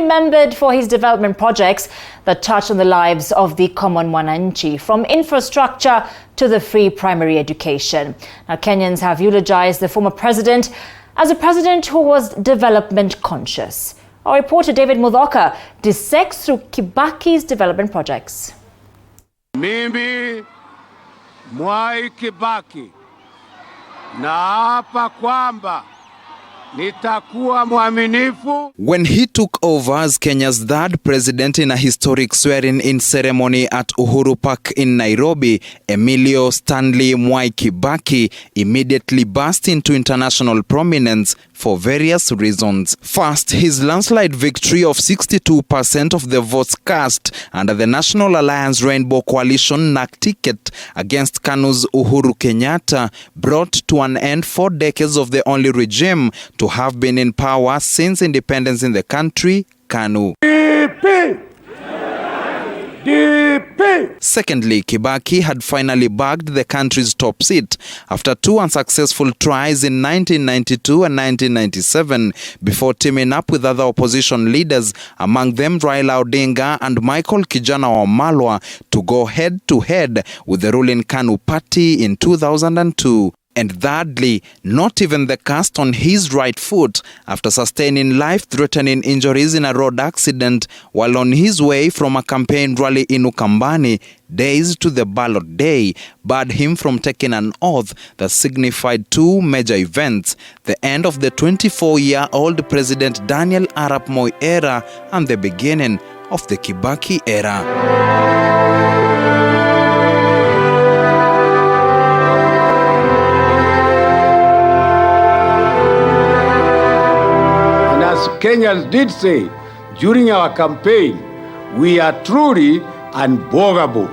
remembered for his development projects that touched on the lives of the common mwananchi, from infrastructure to the free primary education. Now, Kenyans have eulogized the former president as a president who was development conscious. Our reporter David Mudhoka dissects through Kibaki's development projects. Mimi Mwai Kibaki naapa kwamba nitakuwa mwaminifu. When he took over as Kenya's third president in a historic swearing-in ceremony at Uhuru Park in Nairobi, Emilio Stanley Mwai Kibaki immediately burst into international prominence for various reasons. First, his landslide victory of 62% of the votes cast under the National Alliance Rainbow Coalition NAC ticket against KANU's Uhuru Kenyatta brought to an end 4 decades of the only regime to have been in power since independence in the country, KANU. Secondly, Kibaki had finally bagged the country's top seat after 2 unsuccessful tries in 1992 and 1997 before teaming up with other opposition leaders, among them Raila Odinga and Michael Kijana Wamalwa, to go head-to-head with the ruling KANU party in 2002. And thirdly, not even the cast on his right foot after sustaining life-threatening injuries in a road accident while on his way from a campaign rally in Ukambani, days to the ballot day, barred him from taking an oath that signified 2 major events: the end of the 24-year-old President Daniel Arap Moi era and the beginning of the Kibaki era. Kenyans did say during our campaign, we are truly unbogable,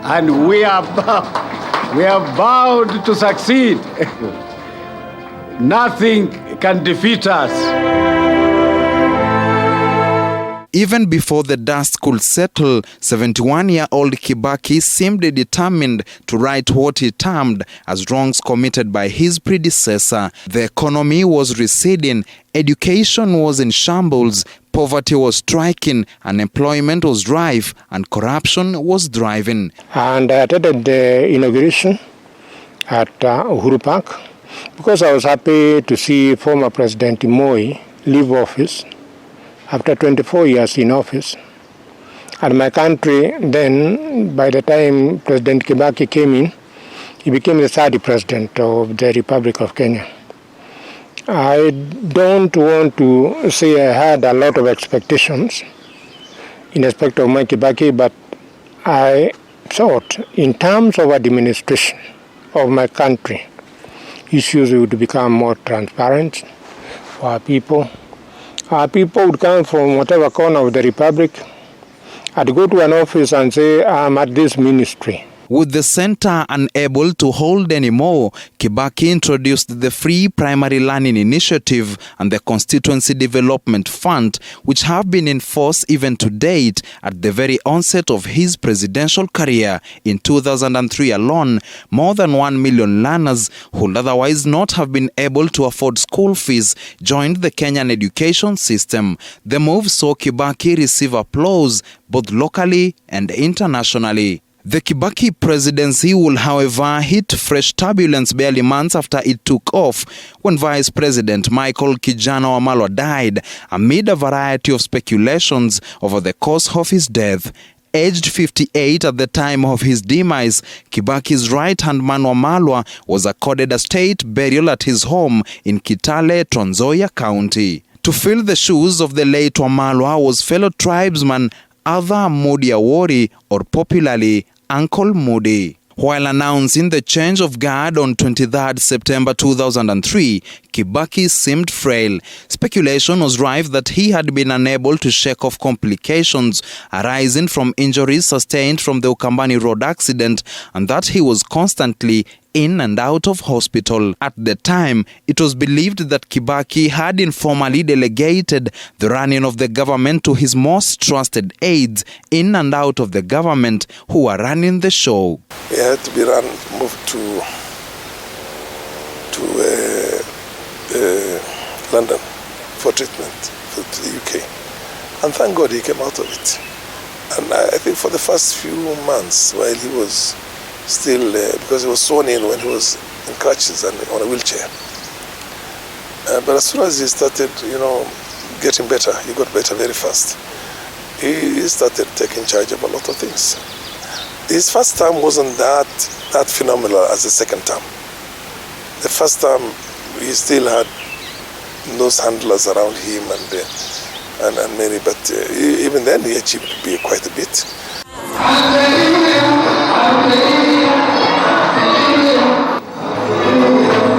and we are bound to succeed. Nothing can defeat us. Even before the dust could settle, 71-year-old Kibaki seemed determined to right what he termed as wrongs committed by his predecessor. The economy was receding, education was in shambles, poverty was striking, unemployment was rife, and corruption was thriving. And I attended the inauguration at Uhuru Park because I was happy to see former President Moi leave office after 24 years in office. And my country then, by the time President Kibaki came in, he became the 3rd president of the Republic of Kenya. I don't want to say I had a lot of expectations in respect of Mwai Kibaki, but I thought in terms of administration of my country, issues would become more transparent for our people. Our people would come from whatever corner of the Republic. I'd go to an office and say, I'm at this ministry. With the center unable to hold anymore, Kibaki introduced the Free Primary Learning Initiative and the Constituency Development Fund, which have been in force even to date. At the very onset of his presidential career in 2003 alone, more than 1 million learners who would otherwise not have been able to afford school fees joined the Kenyan education system. The move saw Kibaki receive applause both locally and internationally. The Kibaki presidency will, however, hit fresh turbulence barely months after it took off, when Vice President Michael Kijana Wamalwa died amid a variety of speculations over the cause of his death. Aged 58 at the time of his demise, Kibaki's right-hand man Wamalwa was accorded a state burial at his home in Kitale, Trans Nzoia County. To fill the shoes of the late Wamalwa was fellow tribesman Arthur Moody Awori, or popularly Uncle Moody. While announcing the change of guard on 23rd September 2003, Kibaki seemed frail. Speculation was rife that he had been unable to shake off complications arising from injuries sustained from the Ukambani road accident and that he was constantly in and out of hospital. At the time, it was believed that Kibaki had informally delegated the running of the government to his most trusted aides in and out of the government who were running the show. He had to be moved to London for treatment to the UK. And thank God he came out of it. And I think for the first few months, while he was still, because he was sworn in when he was in crutches and on a wheelchair. But as soon as he started, getting better, he got better very fast. He started taking charge of a lot of things. His first term wasn't that phenomenal as the second term. The first term, he still had those handlers around him and many, but even then he achieved quite a bit.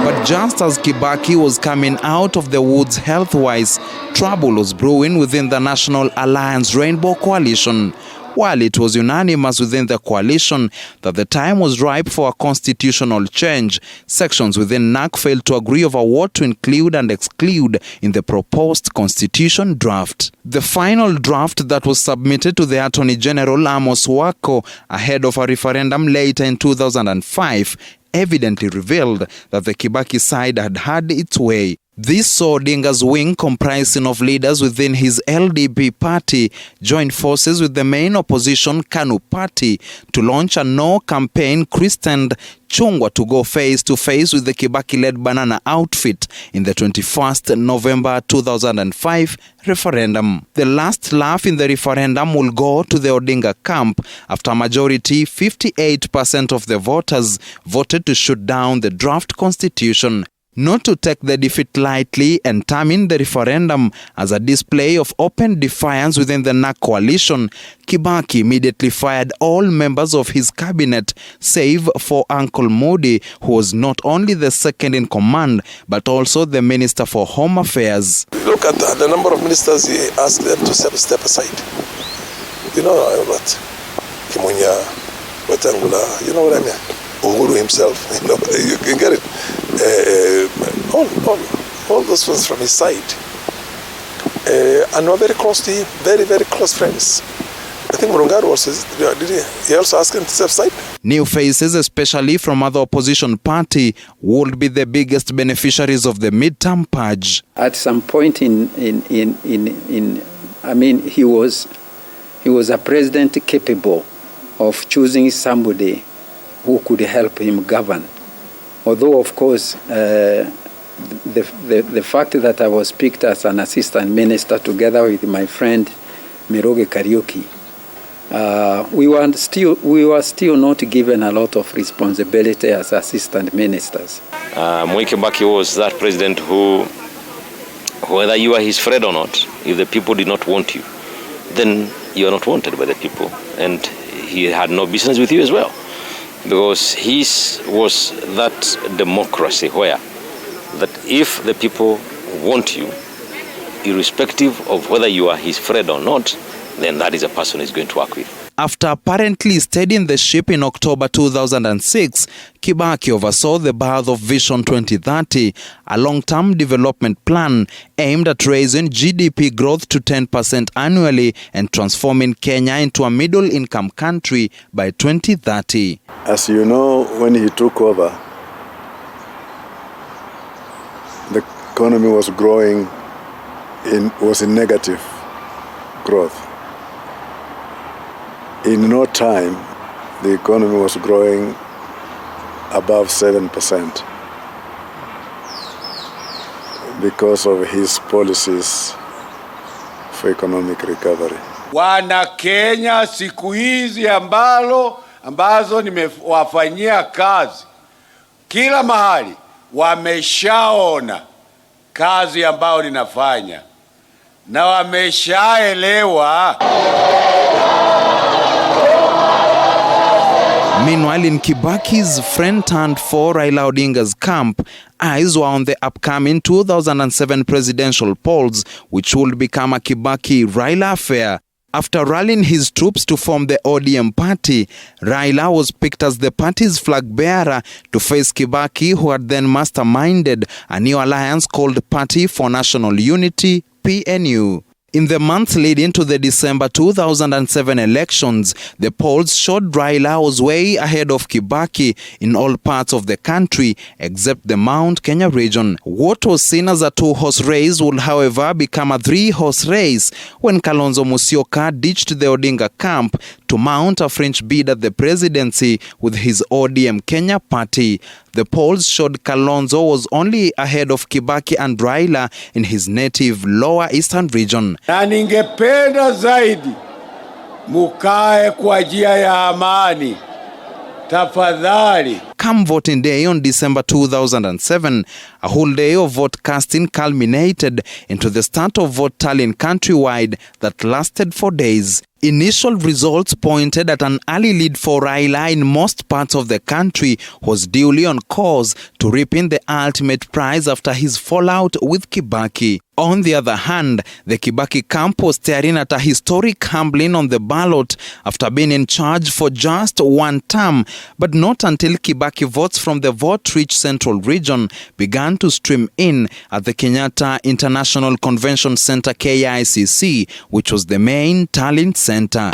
But just as Kibaki was coming out of the woods health-wise, trouble was brewing within the National Alliance Rainbow Coalition. While it was unanimous within the coalition that the time was ripe for a constitutional change, sections within NAC failed to agree over what to include and exclude in the proposed constitution draft. The final draft that was submitted to the Attorney General Amos Wako ahead of a referendum later in 2005 evidently revealed that the Kibaki side had had its way. This saw Odinga's wing, comprising of leaders within his LDP party, join forces with the main opposition KANU party to launch a no campaign christened Chungwa to go face to face with the Kibaki-led Banana outfit in the 21st November 2005 referendum. The last laugh in the referendum will go to the Odinga camp after a majority, 58% of the voters, voted to shoot down the draft constitution. Not to take the defeat lightly and terming the referendum as a display of open defiance within the NAC coalition, Kibaki immediately fired all members of his cabinet, save for Uncle Modi, who was not only the second in command, but also the Minister for Home Affairs. Look at the number of ministers he asked them to step aside. You know what? Kimunya, Wetangula, you know what I mean? Uhuru himself, you can get it. All those ones from his side. And we're very close to him, very, very close friends. I think Murungaru also, did he also ask him to step aside? New faces, especially from other opposition party, would be the biggest beneficiaries of the midterm purge. At some point he was a president capable of choosing somebody who could help him govern. Although, of course, the fact that I was picked as an assistant minister together with my friend Miroge Kariuki, we were still not given a lot of responsibility as assistant ministers. Mwai Kibaki was that president who, whether you are his friend or not, if the people did not want you, then you are not wanted by the people. And he had no business with you as well. Because his was that democracy where that if the people want you, irrespective of whether you are his friend or not, then that is a person he's going to work with. After apparently steadying the ship in October 2006, Kibaki oversaw the birth of Vision 2030, a long-term development plan aimed at raising GDP growth to 10% annually and transforming Kenya into a middle-income country by 2030. As you know, when he took over, the economy was growing, was in negative growth. In no time, the economy was growing above 7% because of his policies for economic recovery. Wana Kenya siku hizi ambazo nimewafanyia kazi kila mahali wameshaona kazi ambayo ninafanya na wameshaelewa. Meanwhile, in Kibaki's friend-turned-foe Raila Odinga's camp, eyes were on the upcoming 2007 presidential polls, which would become a Kibaki-Raila affair. After rallying his troops to form the ODM party, Raila was picked as the party's flag-bearer to face Kibaki, who had then masterminded a new alliance called Party for National Unity, PNU. In the months leading to the December 2007 elections, the polls showed Raila was way ahead of Kibaki in all parts of the country except the Mount Kenya region. What was seen as a two-horse race would, however, become a three-horse race when Kalonzo Musyoka ditched the Odinga camp to mount a French bid at the presidency with his ODM Kenya party. The polls showed Kalonzo was only ahead of Kibaki and Raila in his native Lower Eastern region. Na ningependa zaidi mukae kwa njia ya amani. Tafadhali. Come voting day on December 2007, a whole day of vote casting culminated into the start of vote tallying countrywide that lasted 4 days. Initial results pointed at an early lead for Raila in most parts of the country, who was duly on course to reaping the ultimate prize after his fallout with Kibaki. On the other hand, the Kibaki camp was staring at a historic humbling on the ballot after being in charge for just one term, but not until Kibaki votes from the vote-rich central region began to stream in at the Kenyatta International Convention Center KICC, which was the main tallying center.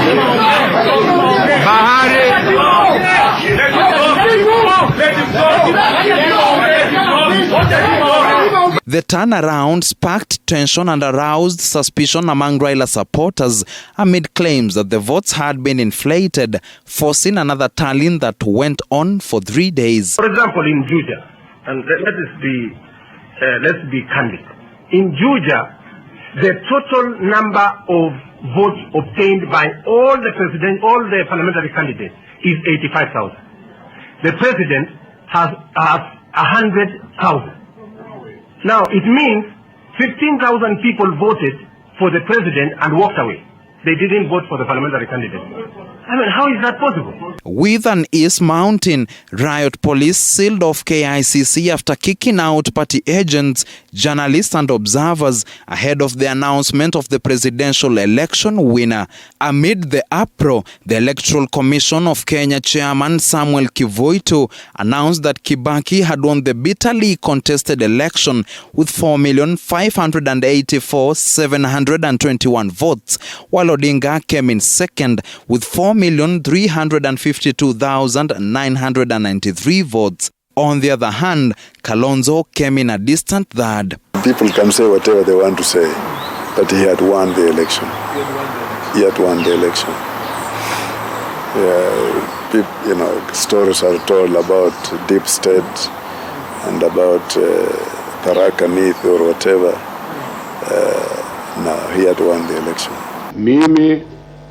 The turnaround sparked tension and aroused suspicion among Raila supporters amid claims that the votes had been inflated, forcing another tallying that went on for 3 days. For example, in Juja, and let's be candid. In Juja, the total number of votes obtained by all the parliamentary candidates is 85,000. The president has 100,000. Now, it means 15,000 people voted for the president and walked away. They didn't vote for the parliamentary candidate. I mean, how is that possible? With an east mountain, riot police sealed off KICC after kicking out party agents, journalists and observers ahead of the announcement of the presidential election winner. Amid the uproar, the Electoral Commission of Kenya Chairman Samuel Kivuitu announced that Kibaki had won the bitterly contested election with 4,584,721 votes, while Odinga came in second with 4,352,993 votes. On the other hand, Kalonzo came in a distant third. People can say whatever they want to say, but he had won the election. He had won the election. Yeah, stories are told about deep state and about Tharaka Nithi or whatever. No, he had won the election. Mimi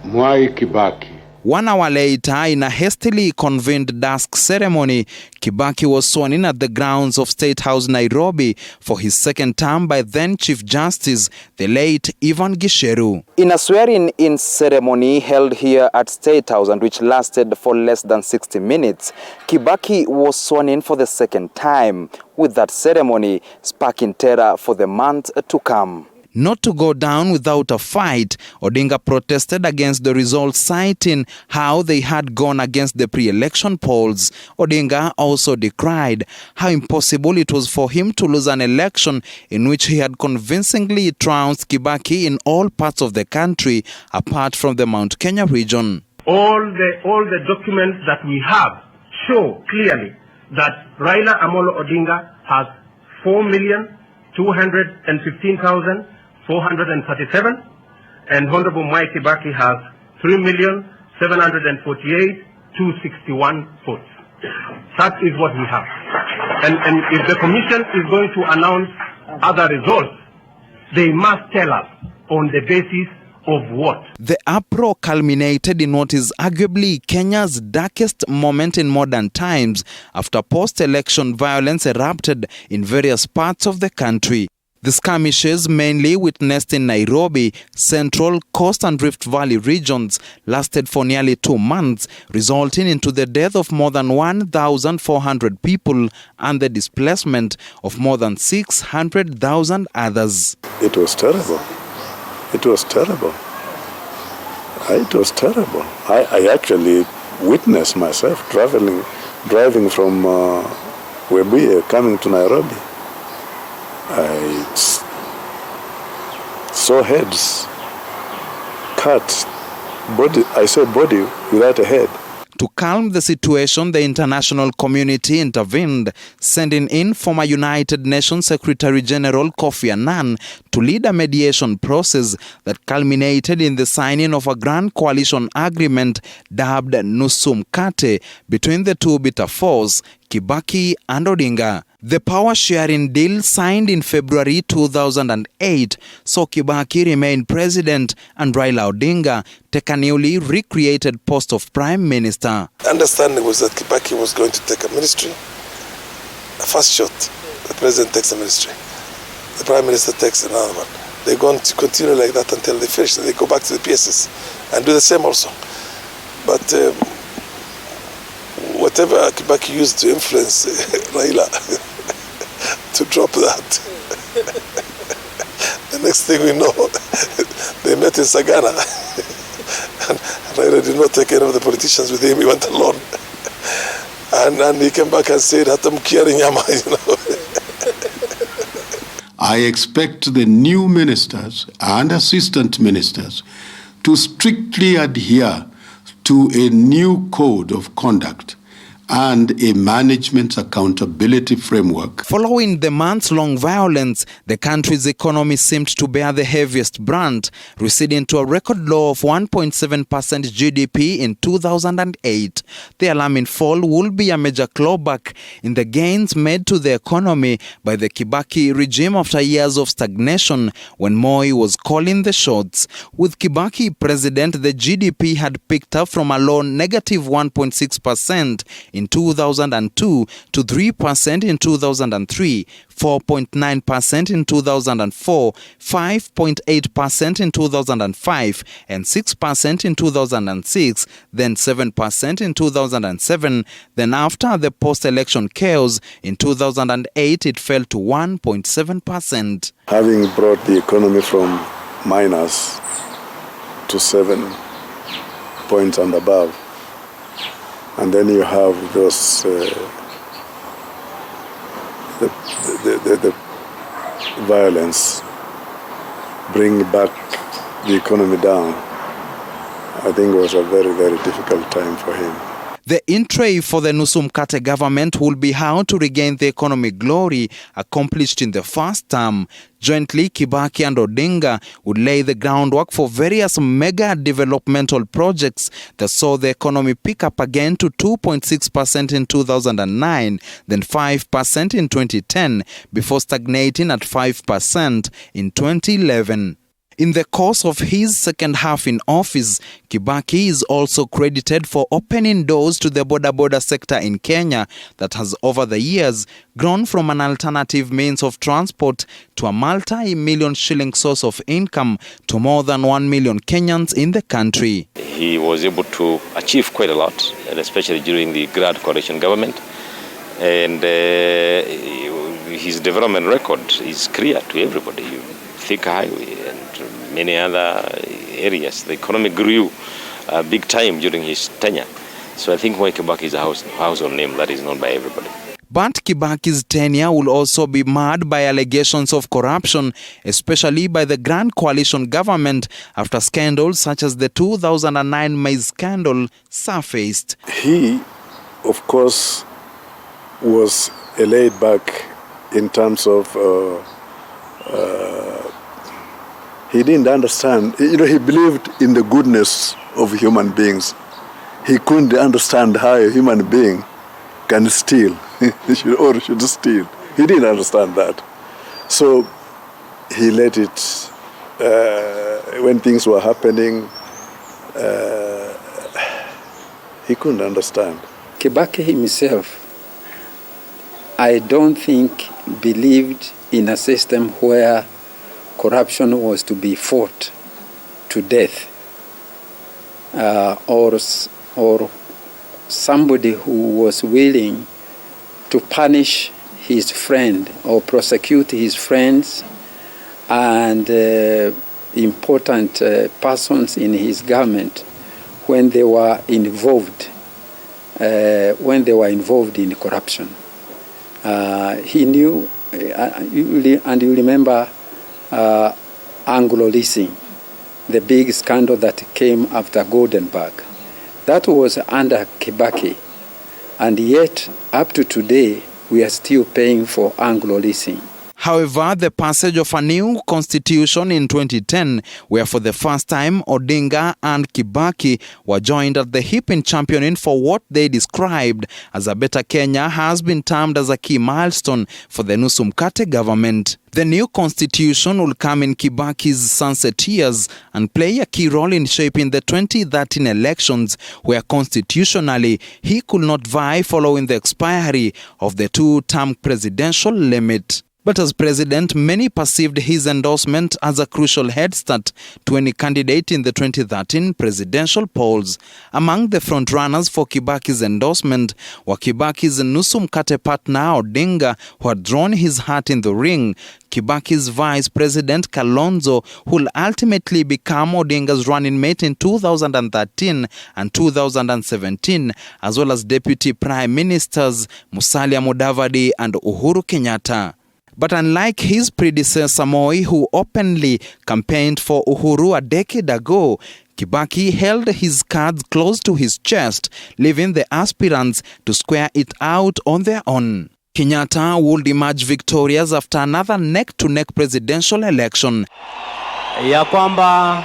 Mwai Kibaki. 1 hour later, in a hastily convened dusk ceremony, Kibaki was sworn in at the grounds of State House, Nairobi, for his second term by then Chief Justice, the late Ivan Gisheru. In a swearing-in ceremony held here at State House and which lasted for less than 60 minutes, Kibaki was sworn in for the second time, with that ceremony sparking terror for the month to come. Not to go down without a fight, Odinga protested against the results, citing how they had gone against the pre-election polls. Odinga also decried how impossible it was for him to lose an election in which he had convincingly trounced Kibaki in all parts of the country, apart from the Mount Kenya region. All the documents that we have show clearly that Raila Amolo Odinga has 4,215,437 and Honorable Mwai Kibaki has 3,748,261 votes. That is what we have. And if the commission is going to announce other results, they must tell us on the basis of what? The uproar culminated in what is arguably Kenya's darkest moment in modern times after post-election violence erupted in various parts of the country. The skirmishes, mainly witnessed in Nairobi, Central, Coast and Rift Valley regions, lasted for nearly 2 months, resulting into the death of more than 1,400 people and the displacement of more than 600,000 others. It was terrible. It was terrible. It was terrible. I actually witnessed myself driving from Webuye coming to Nairobi. I saw heads cat, body, I say body without a head. To calm the situation, the international community intervened, sending in former United Nations Secretary General Kofi Annan to lead a mediation process that culminated in the signing of a grand coalition agreement dubbed Nusu Mkate between the two bitter foes, Kibaki and Odinga. The power-sharing deal signed in February 2008 saw Kibaki remain president and Raila Odinga take a newly recreated post of prime minister. Understanding was that Kibaki was going to take a ministry. A first shot, the president takes a ministry. The prime minister takes another one. They're going to continue like that until they finish. They go back to the PSS and do the same also. But whatever Kibaki used to influence Raila to drop that. The next thing we know, they met in Sagana. And Raila did not take any of the politicians with him, he went alone. And he came back and said, Hatam Kiari Nyama, I expect the new ministers and assistant ministers to strictly adhere to a new code of conduct and a management accountability framework. Following the months-long violence, the country's economy seemed to bear the heaviest brunt, receding to a record low of 1.7% GDP in 2008. The alarming fall will be a major clawback in the gains made to the economy by the Kibaki regime after years of stagnation when Moi was calling the shots. With Kibaki president, the GDP had picked up from a low negative 1.6% in 2002 to 3% in 2003, 4.9% in 2004, 5.8% in 2005, and 6% in 2006, then 7% in 2007. Then after the post-election chaos in 2008, it fell to 1.7%. Having brought the economy from minus to 7 points and above, and then you have those the violence bring back the economy down. I think it was a very, very difficult time for him. The entree for the Nusu Mkate government will be how to regain the economic glory accomplished in the first term. Jointly, Kibaki and Odinga would lay the groundwork for various mega developmental projects that saw the economy pick up again to 2.6% in 2009, then 5% in 2010, before stagnating at 5% in 2011. In the course of his second half in office, Kibaki is also credited for opening doors to the border sector in Kenya that has over the years grown from an alternative means of transport to a multi-million shilling source of income to more than 1 million Kenyans in the country. He was able to achieve quite a lot, and especially during the Grand Coalition government. And his development record is clear to everybody. Thick highway and many other areas. The economy grew big time during his tenure. So I think Mwai Kibaki is a household name that is known by everybody. But Kibaki's tenure will also be marred by allegations of corruption, especially by the Grand Coalition government after scandals such as the 2009 maize scandal surfaced. He, of course, was laid back in terms of he didn't understand. He believed in the goodness of human beings. He couldn't understand how a human being can steal or should steal. He didn't understand that. So he let it, when things were happening, he couldn't understand. Kibaki himself, I don't think, believed in a system where corruption was to be fought to death, or somebody who was willing to punish his friend or prosecute his friends and important persons in his government when they were involved in corruption. He knew, and you remember Anglo leasing, the big scandal that came after Goldenberg. That was under Kibaki. And yet, up to today, we are still paying for Anglo leasing. However, the passage of a new constitution in 2010, where for the first time Odinga and Kibaki were joined at the hip in championing for what they described as a better Kenya, has been termed as a key milestone for the Nusu Mkate government. The new constitution will come in Kibaki's sunset years and play a key role in shaping the 2013 elections, where constitutionally he could not vie following the expiry of the two-term presidential limit. But as president, many perceived his endorsement as a crucial head start to any candidate in the 2013 presidential polls. Among the frontrunners for Kibaki's endorsement were Kibaki's Nusu Mkate partner Odinga, who had drawn his hat in the ring, Kibaki's vice president Kalonzo, who will ultimately become Odinga's running mate in 2013 and 2017, as well as deputy prime ministers Musalia Mudavadi and Uhuru Kenyatta. But unlike his predecessor Moi, who openly campaigned for Uhuru a decade ago, Kibaki held his cards close to his chest, leaving the aspirants to square it out on their own. Kenyatta would emerge victorious after another neck-to-neck presidential election. Ya kwamba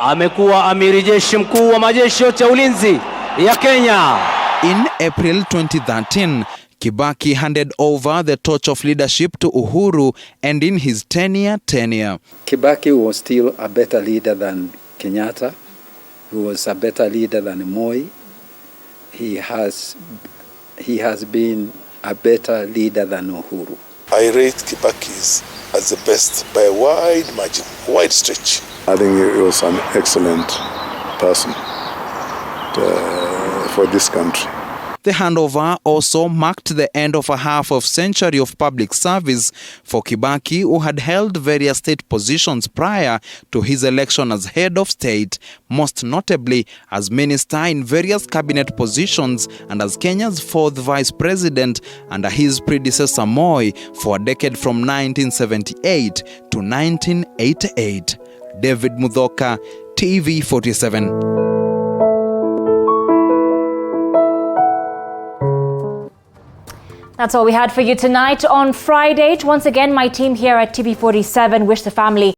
amekuwa amiri jeshi mkuu wa majeshi yote ya ulinzi ya Kenya. In April 2013, Kibaki handed over the torch of leadership to Uhuru, ending his 10-year tenure. Kibaki was still a better leader than Kenyatta. He was a better leader than Moi. He has been a better leader than Uhuru. I rate Kibaki as the best by a wide margin, wide stretch. I think he was an excellent person for this country. The handover also marked the end of a half-century of public service for Kibaki, who had held various state positions prior to his election as head of state, most notably as minister in various cabinet positions and as Kenya's fourth vice president under his predecessor Moi for a decade from 1978 to 1988. David Mudhoka, TV47. That's all we had for you tonight on Friday. Once again, my team here at TV47 wish the family